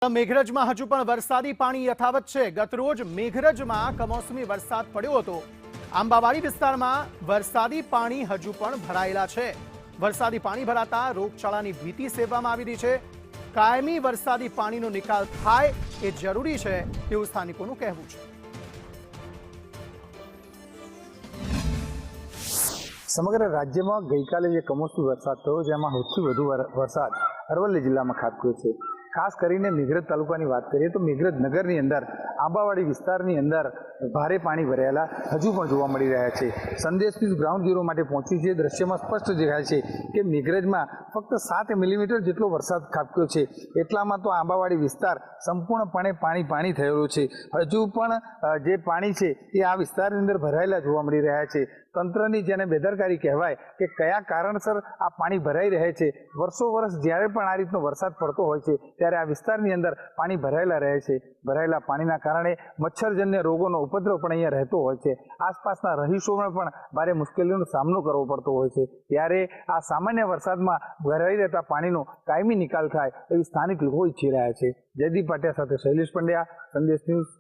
મેઘરજમાં હજુ પણ વરસાદી પાણી યથાવત છે। ગતરોજ મેઘરજમાં કમોસમી વરસાદ પડ્યો હતો। આંબાવાડી વિસ્તારમાં વરસાદી પાણી હજુ પણ ભરાયેલા છે। વરસાદી પાણી ભરાતા રોગચાળાની ભીતિ સેવવામાં આવી રહી છે। કાયમી વરસાદી પાણીનો નિકાલ થાય એ જરૂરી છે તેવું સ્થાનિકોનું કહેવું છે। સમગ્ર રાજ્યમાં ગઈકાલે જે કમોસમી વરસાદ થયો, જેમાં સૌથી વધુ વરસાદ અરવલ્લી જિલ્લામાં ખાબક્યો છે। ખાસ કરીને મેઘરજ તાલુકાની વાત કરીએ તો મેઘરજ નગરની અંદર આંબાવાડી વિસ્તારની અંદર ભારે પાણી ભરાયેલા હજુ પણ જોવા મળી રહ્યા છે। સંદેશ ન્યૂઝ ગ્રાઉન્ડ ઝીરો માટે પહોંચ્યું છે। દ્રશ્યમાં સ્પષ્ટ દેખાય છે કે મેઘરજમાં ફક્ત 7 મિલીમીટર જેટલો વરસાદ ખાબક્યો છે। એટલામાં તો આંબાવાડી વિસ્તાર સંપૂર્ણપણે પાણી થયેલો છે। હજુ પણ જે પાણી છે એ આ વિસ્તારની અંદર ભરાયેલા જોવા મળી રહ્યા છે। તંત્રની જેને બેદરકારી કહેવાય કે કયા કારણસર આ પાણી ભરાઈ રહે છે। વર્ષો વર્ષ જ્યારે પણ આ રીતનો વરસાદ પડતો હોય છે ત્યારે આ વિસ્તારની અંદર પાણી ભરાયેલા રહે છે। ભરાયેલા પાણીના કારણે મચ્છરજન્ય રોગોનો ઉપદ્રવ પણ અહીંયા રહેતો હોય છે। આસપાસના રહીશોને પણ ભારે મુશ્કેલીઓનો સામનો કરવો પડતો હોય છે। ત્યારે આ સામાન્ય વરસાદમાં ભરાઈ રહેતા પાણીનો કાયમી નિકાલ થાય એવી સ્થાનિક લોકો ઈચ્છી રહ્યા છે। જયદીપ પાટિયા સાથે શૈલેષ પંડ્યા, સંદેશ ન્યૂઝ।